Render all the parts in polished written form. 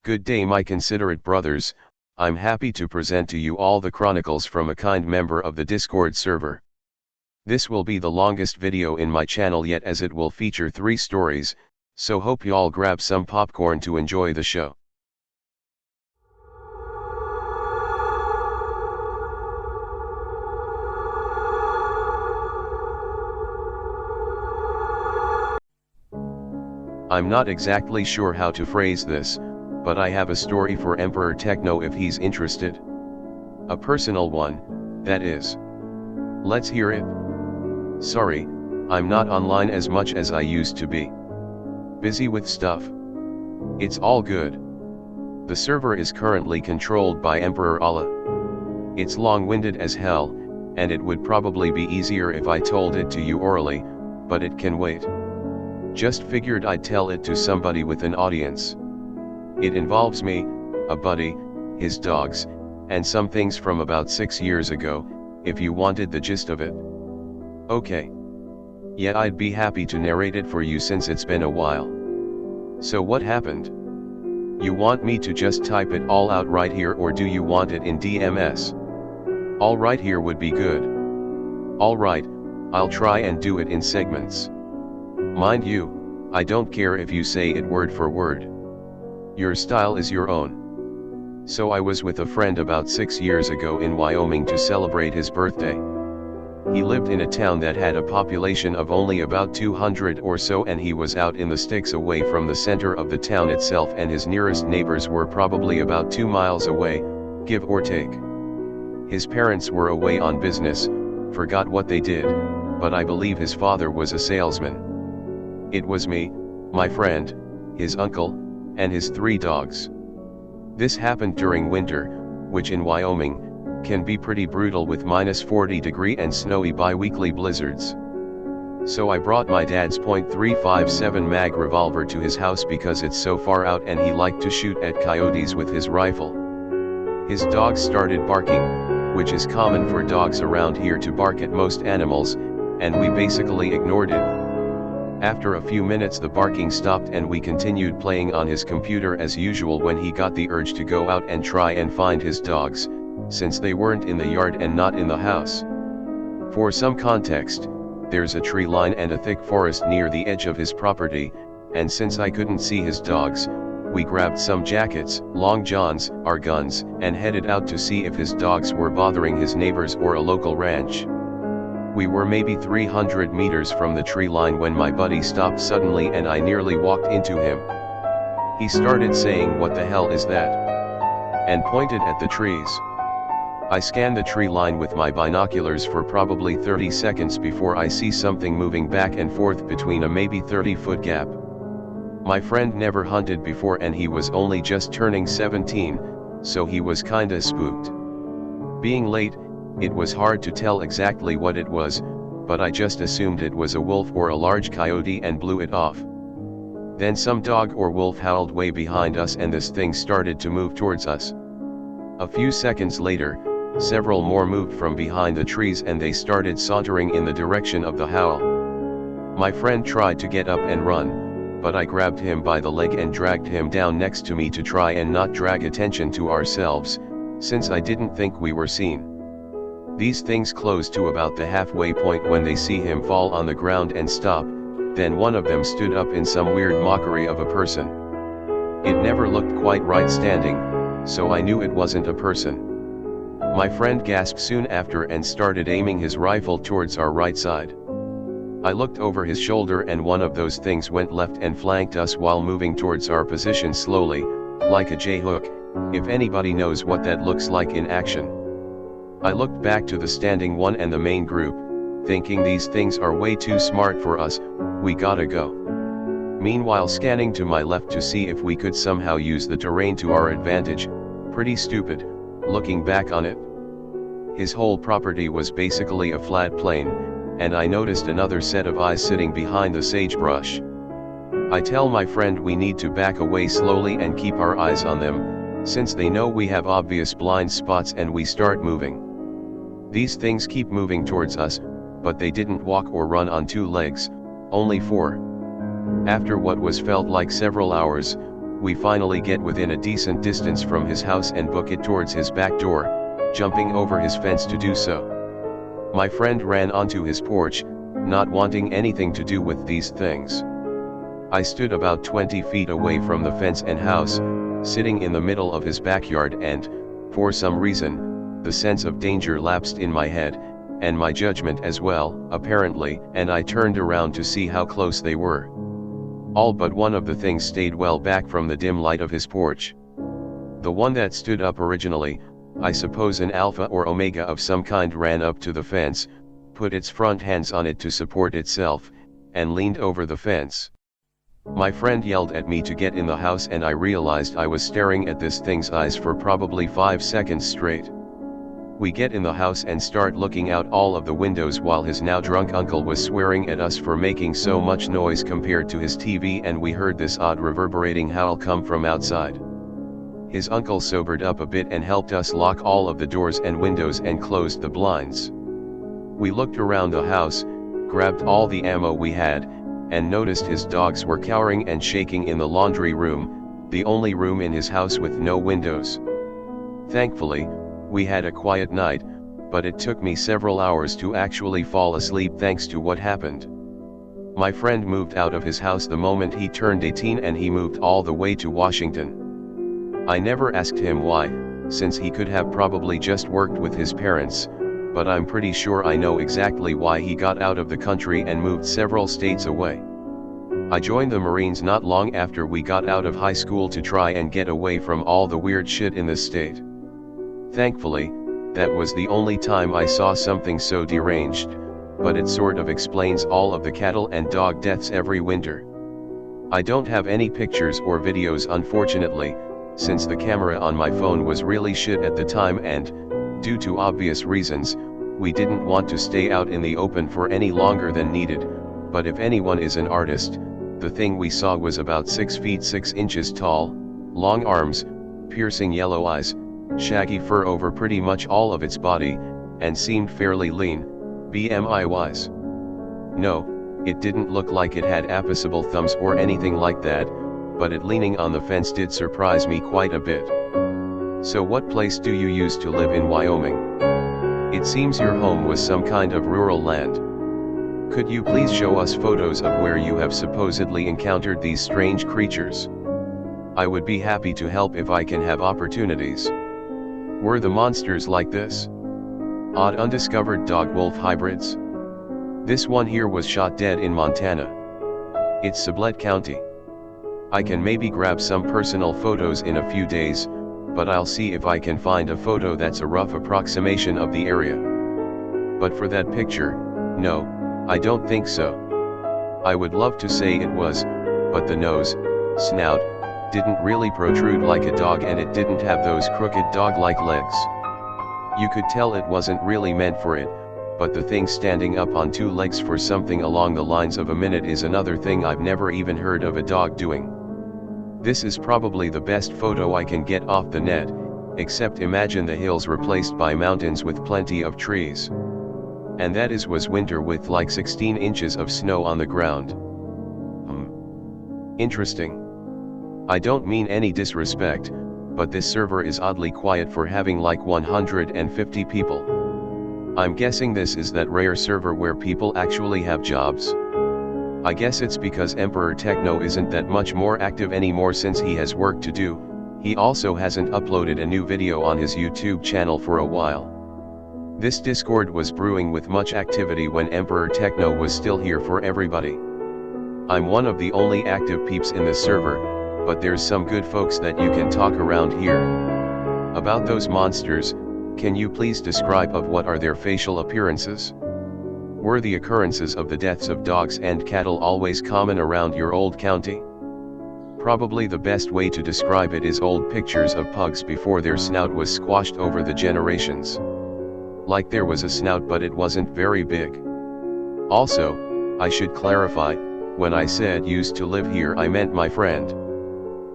Good day my considerate brothers, I'm happy to present to you all the chronicles from a kind member of the Discord server. This will be the longest video in my channel yet as it will feature 3 stories, so hope y'all grab some popcorn to enjoy the show. I'm not exactly sure how to phrase this, but I have a story for Emperor Techno if he's interested. A personal one, that is. Let's hear it. Sorry, I'm not online as much as I used to be. Busy with stuff. It's all good. The server is currently controlled by Emperor Allah. It's long-winded as hell, and it would probably be easier if I told it to you orally, but it can wait. Just figured I'd tell it to somebody with an audience. It involves me, a buddy, his dogs, and some things from about 6 years ago, if you wanted the gist of it. Okay. Yeah, I'd be happy to narrate it for you since it's been a while. So what happened? You want me to just type it all out right here, or do you want it in DMS? All right here would be good. All right, I'll try and do it in segments. Mind you, I don't care if you say it word for word. Your style is your own. So I was with a friend about 6 years ago in Wyoming to celebrate his birthday. He lived in a town that had a population of only about 200 or so, and he was out in the sticks away from the center of the town itself, and his nearest neighbors were probably about 2 miles away, give or take. His parents were away on business, forgot what they did, but I believe his father was a salesman. It was me, my friend, his uncle, and his 3 dogs. This happened during winter, which in Wyoming, can be pretty brutal with -40° and snowy bi-weekly blizzards. So I brought my dad's .357 mag revolver to his house because it's so far out and he liked to shoot at coyotes with his rifle. His dogs started barking, which is common for dogs around here to bark at most animals, and we basically ignored it. After a few minutes the barking stopped and we continued playing on his computer as usual when he got the urge to go out and try and find his dogs, since they weren't in the yard and not in the house. For some context, there's a tree line and a thick forest near the edge of his property, and since I couldn't see his dogs, we grabbed some jackets, long johns, our guns, and headed out to see if his dogs were bothering his neighbors or a local ranch. We were maybe 300 meters from the tree line when my buddy stopped suddenly and I nearly walked into him. He started saying, "What the hell is that?" and pointed at the trees. I scanned the tree line with my binoculars for probably 30 seconds before I see something moving back and forth between a maybe 30-foot gap. My friend never hunted before and he was only just turning 17, so he was kinda spooked. Being late, it was hard to tell exactly what it was, but I just assumed it was a wolf or a large coyote and blew it off. Then some dog or wolf howled way behind us and this thing started to move towards us. A few seconds later, several more moved from behind the trees and they started sauntering in the direction of the howl. My friend tried to get up and run, but I grabbed him by the leg and dragged him down next to me to try and not drag attention to ourselves, since I didn't think we were seen. These things close to about the halfway point when they see him fall on the ground and stop, then one of them stood up in some weird mockery of a person. It never looked quite right standing, so I knew it wasn't a person. My friend gasped soon after and started aiming his rifle towards our right side. I looked over his shoulder and one of those things went left and flanked us while moving towards our position slowly, like a J-hook, if anybody knows what that looks like in action. I looked back to the standing one and the main group, thinking these things are way too smart for us, we gotta go. Meanwhile scanning to my left to see if we could somehow use the terrain to our advantage, pretty stupid, looking back on it. His whole property was basically a flat plain, and I noticed another set of eyes sitting behind the sagebrush. I tell my friend we need to back away slowly and keep our eyes on them, since they know we have obvious blind spots, and we start moving. These things keep moving towards us, but they didn't walk or run on 2 legs, only 4. After what was felt like several hours, We finally get within a decent distance from his house and book it towards his back door, jumping over his fence to do so. My friend ran onto his porch, not wanting anything to do with these things. I stood about 20 feet away from the fence and house, sitting in the middle of his backyard, and, for some reason, the sense of danger lapsed in my head, and my judgment as well, apparently, and I turned around to see how close they were. All but one of the things stayed well back from the dim light of his porch. The one that stood up originally, I suppose an alpha or omega of some kind, ran up to the fence, put its front hands on it to support itself, and leaned over the fence. My friend yelled at me to get in the house, and I realized I was staring at this thing's eyes for probably 5 seconds straight. We get in the house and start looking out all of the windows while his now drunk uncle was swearing at us for making so much noise compared to his TV, and we heard this odd reverberating howl come from outside. His uncle sobered up a bit and helped us lock all of the doors and windows and closed the blinds. We looked around the house, grabbed all the ammo we had, and noticed his dogs were cowering and shaking in the laundry room, the only room in his house with no windows. Thankfully, we had a quiet night, but it took me several hours to actually fall asleep thanks to what happened. My friend moved out of his house the moment he turned 18, and he moved all the way to Washington. I never asked him why, since he could have probably just worked with his parents, but I'm pretty sure I know exactly why he got out of the country and moved several states away. I joined the Marines not long after we got out of high school to try and get away from all the weird shit in this state. Thankfully, that was the only time I saw something so deranged, but it sort of explains all of the cattle and dog deaths every winter. I don't have any pictures or videos, unfortunately, since the camera on my phone was really shit at the time, and, due to obvious reasons, we didn't want to stay out in the open for any longer than needed. But if anyone is an artist, the thing we saw was about 6 feet 6 inches tall, long arms, piercing yellow eyes, shaggy fur over pretty much all of its body, and seemed fairly lean, BMI-wise. No, it didn't look like it had appreciable thumbs or anything like that, but it leaning on the fence did surprise me quite a bit. So what place do you use to live in Wyoming? It seems your home was some kind of rural land. Could you please show us photos of where you have supposedly encountered these strange creatures? I would be happy to help if I can have opportunities. Were the monsters like this? Odd undiscovered dog-wolf hybrids? This one here was shot dead in Montana. It's Sublette County. I can maybe grab some personal photos in a few days, but I'll see if I can find a photo that's a rough approximation of the area. But for that picture, no, I don't think so. I would love to say it was, but the nose, snout, didn't really protrude like a dog, and it didn't have those crooked dog-like legs. You could tell it wasn't really meant for it, but the thing standing up on 2 legs for something along the lines of a minute is another thing I've never even heard of a dog doing. This is probably the best photo I can get off the net, except imagine the hills replaced by mountains with plenty of trees. And that was winter with like 16 inches of snow on the ground. Interesting. I don't mean any disrespect, but this server is oddly quiet for having like 150 people. I'm guessing this is that rare server where people actually have jobs. I guess it's because Emperor Techno isn't that much more active anymore since he has work to do. He also hasn't uploaded a new video on his YouTube channel for a while. This Discord was brewing with much activity when Emperor Techno was still here for everybody. I'm one of the only active peeps in this server, but there's some good folks that you can talk around here. About those monsters, can you please describe of what are their facial appearances? Were the occurrences of the deaths of dogs and cattle always common around your old county? Probably the best way to describe it is old pictures of pugs before their snout was squashed over the generations. Like there was a snout, but it wasn't very big. Also, I should clarify, when I said used to live here I meant my friend.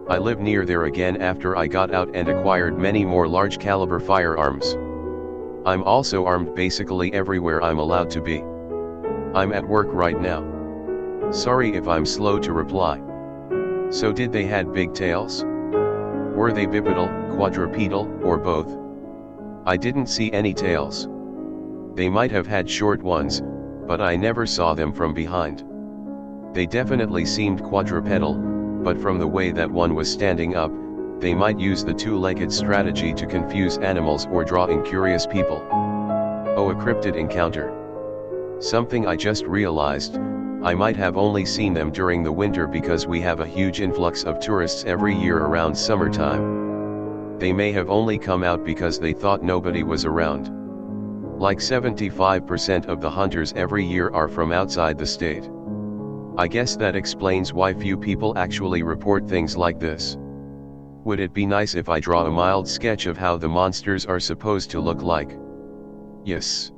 I live near there again after I got out and acquired many more large caliber firearms. I'm also armed basically everywhere I'm allowed to be. I'm at work right now. Sorry if I'm slow to reply. So did they had big tails? Were they bipedal, quadrupedal, or both? I didn't see any tails. They might have had short ones, but I never saw them from behind. They definitely seemed quadrupedal, but from the way that one was standing up, they might use the two-legged strategy to confuse animals or draw in curious people. Oh, a cryptid encounter. Something I just realized, I might have only seen them during the winter because we have a huge influx of tourists every year around summertime. They may have only come out because they thought nobody was around. Like 75% of the hunters every year are from outside the state. I guess that explains why few people actually report things like this. Would it be nice if I draw a mild sketch of how the monsters are supposed to look like? Yes.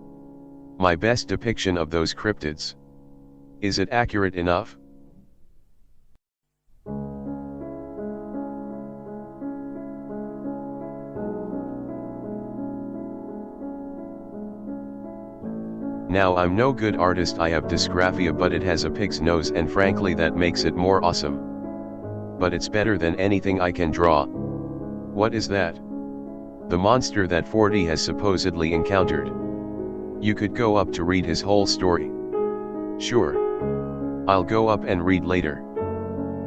My best depiction of those cryptids. Is it accurate enough? Now I'm no good artist, I have dysgraphia, but it has a pig's nose and frankly that makes it more awesome. But it's better than anything I can draw. What is that? The monster that 40 has supposedly encountered. You could go up to read his whole story. Sure. I'll go up and read later.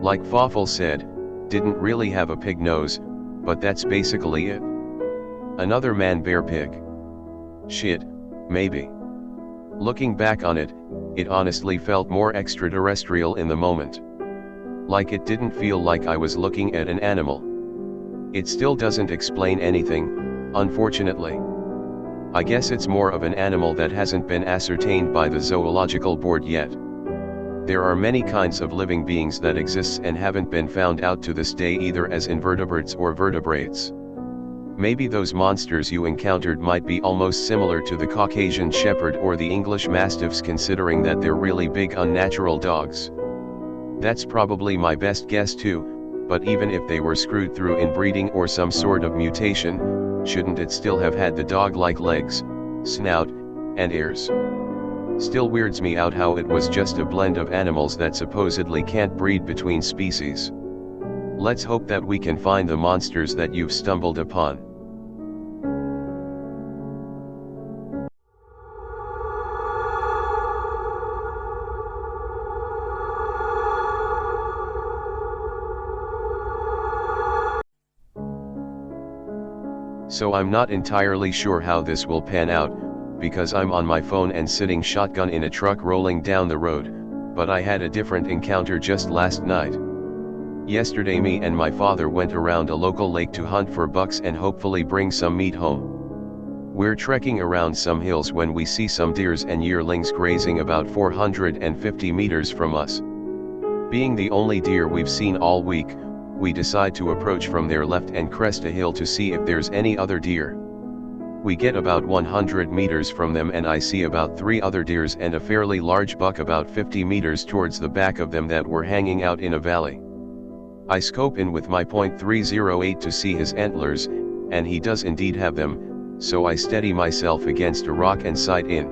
Like Fawful said, didn't really have a pig nose, but that's basically it. Another man-bear pig. Shit, maybe. Looking back on it, it honestly felt more extraterrestrial in the moment. Like it didn't feel like I was looking at an animal. It still doesn't explain anything, unfortunately. I guess it's more of an animal that hasn't been ascertained by the zoological board yet. There are many kinds of living beings that exist and haven't been found out to this day either as invertebrates or vertebrates. Maybe those monsters you encountered might be almost similar to the Caucasian Shepherd or the English Mastiffs, considering that they're really big unnatural dogs. That's probably my best guess too, but even if they were screwed through inbreeding or some sort of mutation, shouldn't it still have had the dog-like legs, snout, and ears? Still weirds me out how it was just a blend of animals that supposedly can't breed between species. Let's hope that we can find the monsters that you've stumbled upon. So I'm not entirely sure how this will pan out, because I'm on my phone and sitting shotgun in a truck rolling down the road, but I had a different encounter just last night. Yesterday me and my father went around a local lake to hunt for bucks and hopefully bring some meat home. We're trekking around some hills when we see some deers and yearlings grazing about 450 meters from us. Being the only deer we've seen all week, we decide to approach from their left and crest a hill to see if there's any other deer. We get about 100 meters from them and I see about 3 other deers and a fairly large buck about 50 meters towards the back of them that were hanging out in a valley. I scope in with my .308 to see his antlers, and he does indeed have them, so I steady myself against a rock and sight in.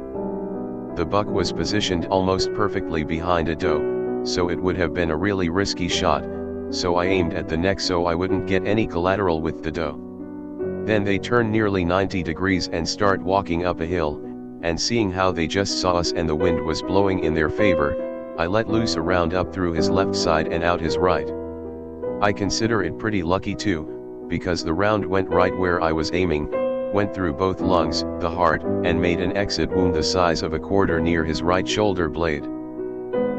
The buck was positioned almost perfectly behind a doe, so it would have been a really risky shot, so I aimed at the neck so I wouldn't get any collateral with the doe. Then they turn nearly 90 degrees and start walking up a hill, and seeing how they just saw us and the wind was blowing in their favor, I let loose a round up through his left side and out his right. I consider it pretty lucky too, because the round went right where I was aiming, went through both lungs, the heart, and made an exit wound the size of a quarter near his right shoulder blade.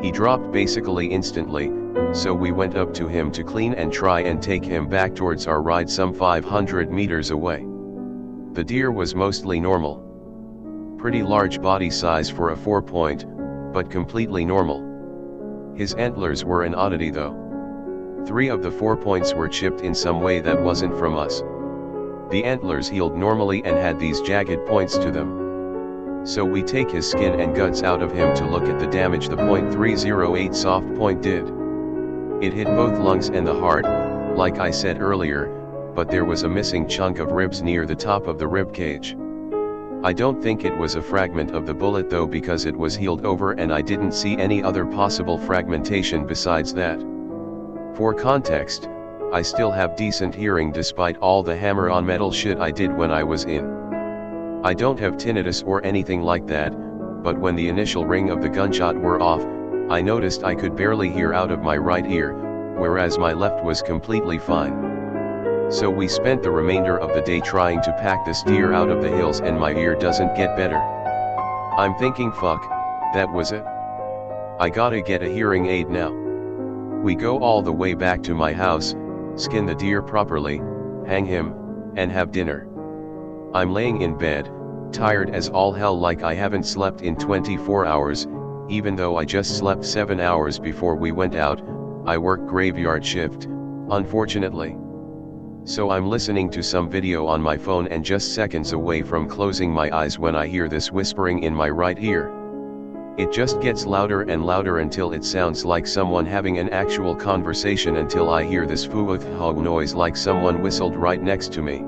He dropped basically instantly, so we went up to him to clean and try and take him back towards our ride some 500 meters away. The deer was mostly normal. Pretty large body size for a 4-point, but completely normal. His antlers were an oddity though. 3 of the 4 points were chipped in some way that wasn't from us. The antlers healed normally and had these jagged points to them. So we take his skin and guts out of him to look at the damage the .308 soft point did. It hit both lungs and the heart, like I said earlier, but there was a missing chunk of ribs near the top of the rib cage. I don't think it was a fragment of the bullet though, because it was healed over and I didn't see any other possible fragmentation besides that. For context, I still have decent hearing despite all the hammer on metal shit I did when I was in. I don't have tinnitus or anything like that, but when the initial ring of the gunshot were off, I noticed I could barely hear out of my right ear, whereas my left was completely fine. So we spent the remainder of the day trying to pack this deer out of the hills and my ear doesn't get better. I'm thinking fuck, that was it. I gotta get a hearing aid now. We go all the way back to my house, skin the deer properly, hang him, and have dinner. I'm laying in bed, tired as all hell like I haven't slept in 24 hours, even though I just slept 7 hours before we went out. I work graveyard shift, unfortunately. So I'm listening to some video on my phone and just seconds away from closing my eyes when I hear this whispering in my right ear. It just gets louder and louder until it sounds like someone having an actual conversation until I hear this hog noise like someone whistled right next to me.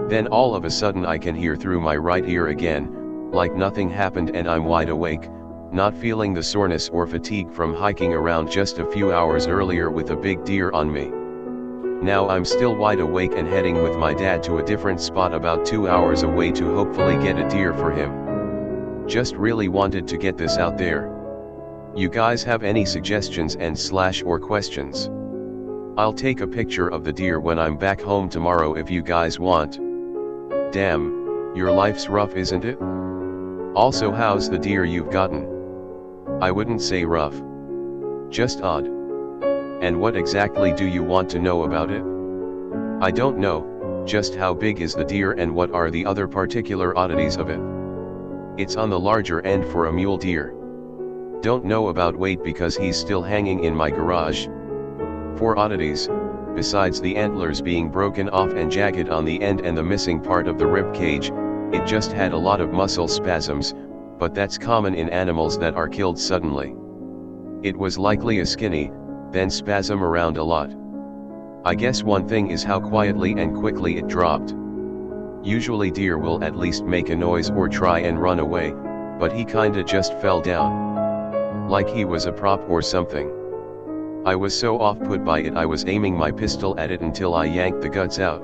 Then all of a sudden I can hear through my right ear again, like nothing happened and I'm wide awake, not feeling the soreness or fatigue from hiking around just a few hours earlier with a big deer on me. Now I'm still wide awake and heading with my dad to a different spot about 2 hours away to hopefully get a deer for him. Just really wanted to get this out there. You guys have any suggestions and or questions? I'll take a picture of the deer when I'm back home tomorrow if you guys want. Damn, your life's rough, isn't it? Also, how's the deer you've gotten? I wouldn't say rough. Just odd. And what exactly do you want to know about it? I don't know, just how big is the deer and what are the other particular oddities of it? It's on the larger end for a mule deer. Don't know about weight because he's still hanging in my garage. For oddities, besides the antlers being broken off and jagged on the end and the missing part of the rib cage, it just had a lot of muscle spasms, but that's common in animals that are killed suddenly. It was likely a skinny, then spasm around a lot. I guess one thing is how quietly and quickly it dropped. Usually deer will at least make a noise or try and run away, but he kinda just fell down. Like he was a prop or something. I was so off-put by it I was aiming my pistol at it until I yanked the guts out.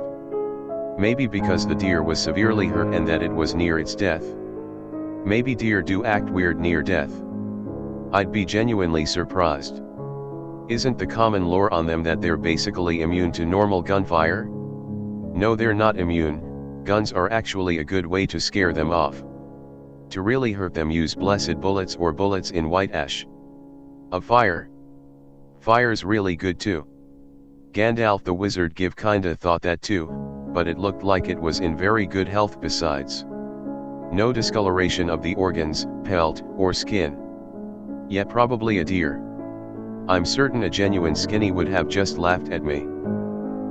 Maybe because the deer was severely hurt and that it was near its death. Maybe deer do act weird near death. I'd be genuinely surprised. Isn't the common lore on them that they're basically immune to normal gunfire? No, they're not immune. Guns are actually a good way to scare them off. To really hurt them, use blessed bullets or bullets in white ash. Of fire. Fire's really good too. Gandalf the wizard kinda thought that too, but it looked like it was in very good health besides. No discoloration of the organs, pelt, or skin. Yet probably a deer. I'm certain a genuine skinny would have just laughed at me.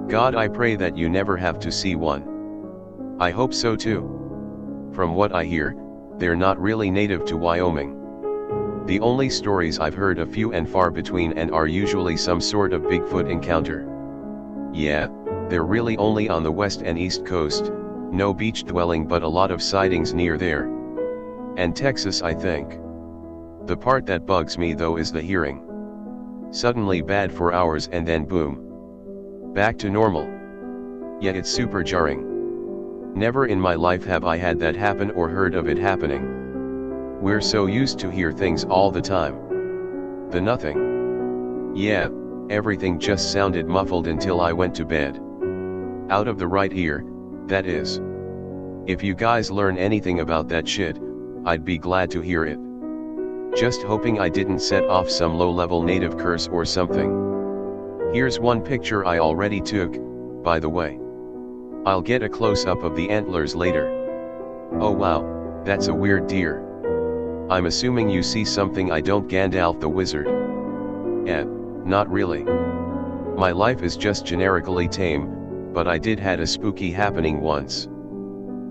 God, I pray that you never have to see one. I hope so too. From what I hear, they're not really native to Wyoming. The only stories I've heard are few and far between and are usually some sort of Bigfoot encounter. Yeah, they're really only on the west and east coast, no beach dwelling but a lot of sightings near there. And Texas, I think. The part that bugs me though is the hearing. Suddenly bad for hours and then boom. Back to normal. Yet it's super jarring. Never in my life have I had that happen or heard of it happening. We're so used to hear things all the time. The nothing. Yeah, everything just sounded muffled until I went to bed. Out of the right ear, that is. If you guys learn anything about that shit, I'd be glad to hear it. Just hoping I didn't set off some low-level native curse or something. Here's one picture I already took, by the way. I'll get a close-up of the antlers later. Oh wow, that's a weird deer. I'm assuming you see something I don't, Gandalf the wizard. Not really. My life is just generically tame, but I did had a spooky happening once.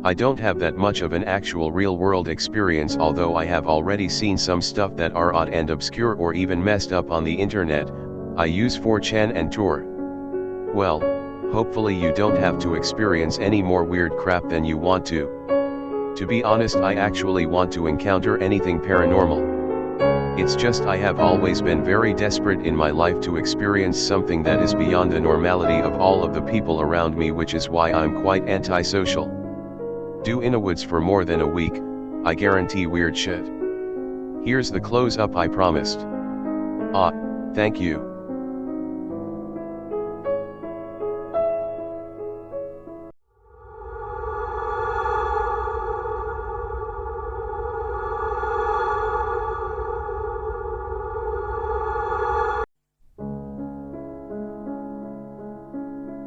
I don't have that much of an actual real-world experience, although I have already seen some stuff that are odd and obscure or even messed up on the internet. I use 4chan and Tor. Well, hopefully you don't have to experience any more weird crap than you want to. To be honest, I actually want to encounter anything paranormal. It's just I have always been very desperate in my life to experience something that is beyond the normality of all of the people around me, which is why I'm quite antisocial. Do in a woods for more than a week, I guarantee weird shit. Here's the close up I promised. Ah, thank you.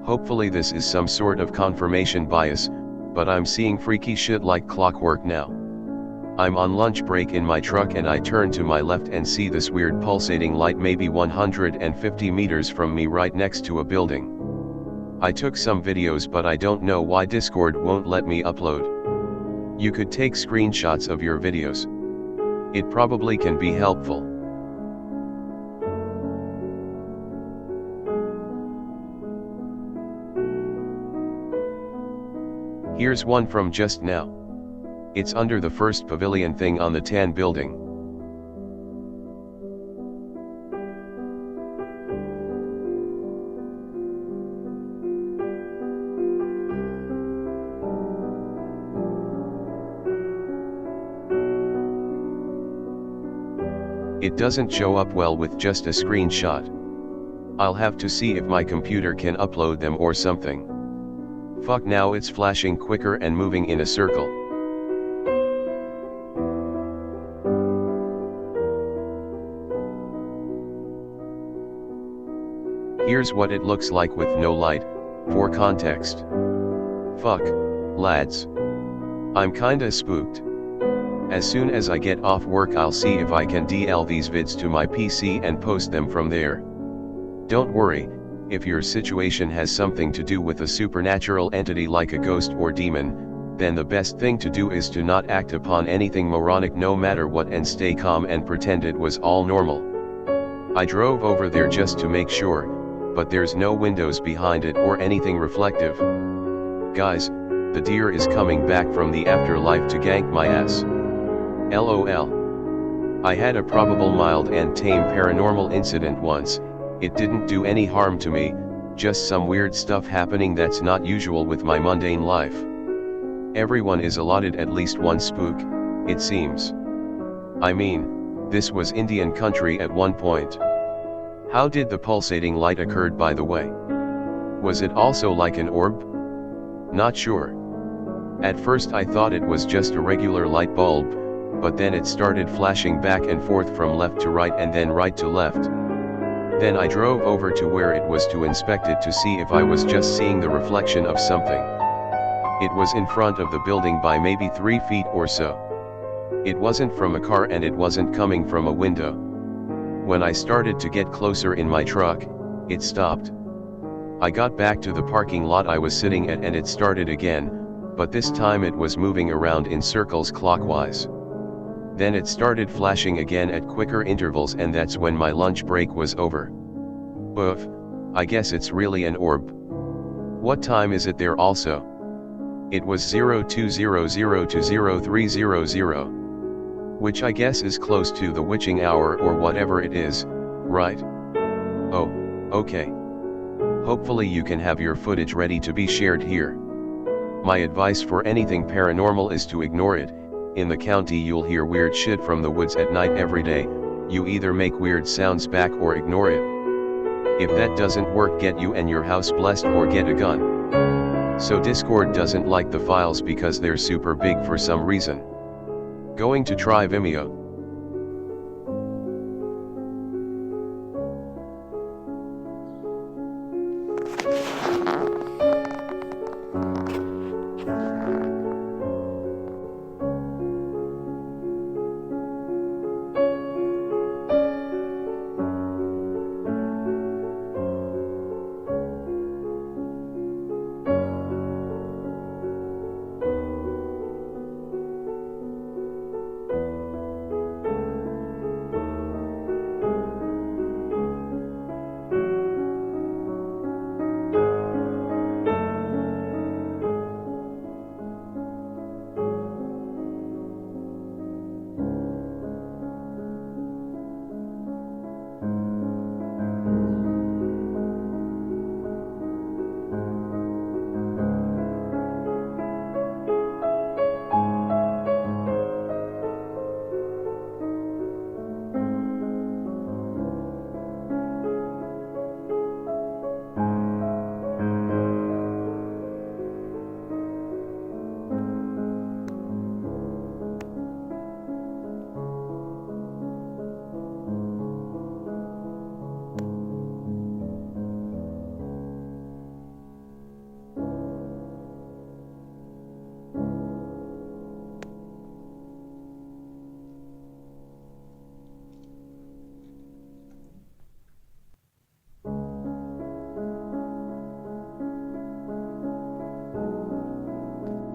Hopefully this is some sort of confirmation bias, but I'm seeing freaky shit like clockwork now. I'm on lunch break in my truck and I turn to my left and see this weird pulsating light maybe 150 meters from me right next to a building. I took some videos but I don't know why Discord won't let me upload. You could take screenshots of your videos. It probably can be helpful. Here's one from just now. It's under the first pavilion thing on the tan building. It doesn't show up well with just a screenshot. I'll have to see if my computer can upload them or something. Fuck, now it's flashing quicker and moving in a circle. Here's what it looks like with no light, for context. Fuck, lads. I'm kinda spooked. As soon as I get off work I'll see if I can DL these vids to my PC and post them from there. Don't worry, if your situation has something to do with a supernatural entity like a ghost or demon, then the best thing to do is to not act upon anything moronic no matter what and stay calm and pretend it was all normal. I drove over there just to make sure, but there's no windows behind it or anything reflective. Guys, the deer is coming back from the afterlife to gank my ass. LOL. I had a probable mild and tame paranormal incident once. It didn't do any harm to me, just some weird stuff happening that's not usual with my mundane life. Everyone is allotted at least one spook, it seems. I mean, this was Indian country at one point. How did the pulsating light occurred, by the way? Was it also like an orb? Not sure. At first I thought it was just a regular light bulb, but then it started flashing back and forth from left to right and then right to left. Then I drove over to where it was to inspect it to see if I was just seeing the reflection of something. It was in front of the building by maybe 3 feet or so. It wasn't from a car and it wasn't coming from a window. When I started to get closer in my truck, it stopped. I got back to the parking lot I was sitting at and it started again, but this time it was moving around in circles clockwise. Then it started flashing again at quicker intervals and that's when my lunch break was over. Oof, I guess it's really an orb. What time is it there also? It was 0200 to 0300, which I guess is close to the witching hour or whatever it is, right? Oh, okay. Hopefully you can have your footage ready to be shared here. My advice for anything paranormal is to ignore it. In the county you'll hear weird shit from the woods at night every day. You either make weird sounds back or ignore it. If that doesn't work, get you and your house blessed or get a gun. So Discord doesn't like the files because they're super big for some reason. Going to try Vimeo.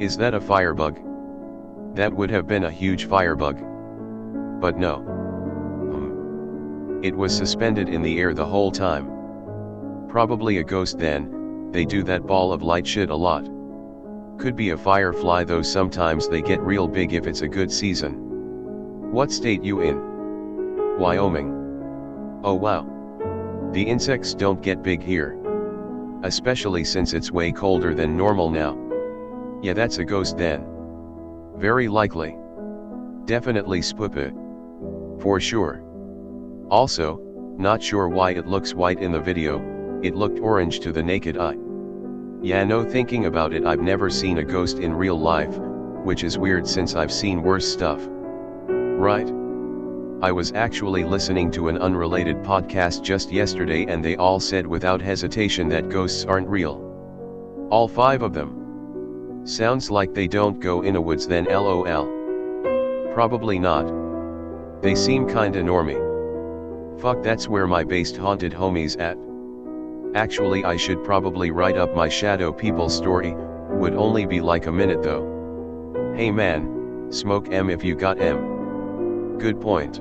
Is that a firebug? That would have been a huge firebug. But no. It was suspended in the air the whole time. Probably a ghost then, they do that ball of light shit a lot. Could be a firefly though, sometimes they get real big if it's a good season. What state you in? Wyoming. Oh wow. The insects don't get big here. Especially since it's way colder than normal now. Yeah, that's a ghost then. Very likely. Definitely spoopa. For sure. Also, not sure why it looks white in the video, it looked orange to the naked eye. Yeah, no, thinking about it, I've never seen a ghost in real life, which is weird since I've seen worse stuff. Right? I was actually listening to an unrelated podcast just yesterday and they all said without hesitation that ghosts aren't real. All 5 of them. Sounds like they don't go in a woods then, lol. Probably not. They seem kinda normie. Fuck, that's where my based haunted homies at. Actually, I should probably write up my shadow people story, would only be like a minute though. Hey man, smoke M if you got M. Good point.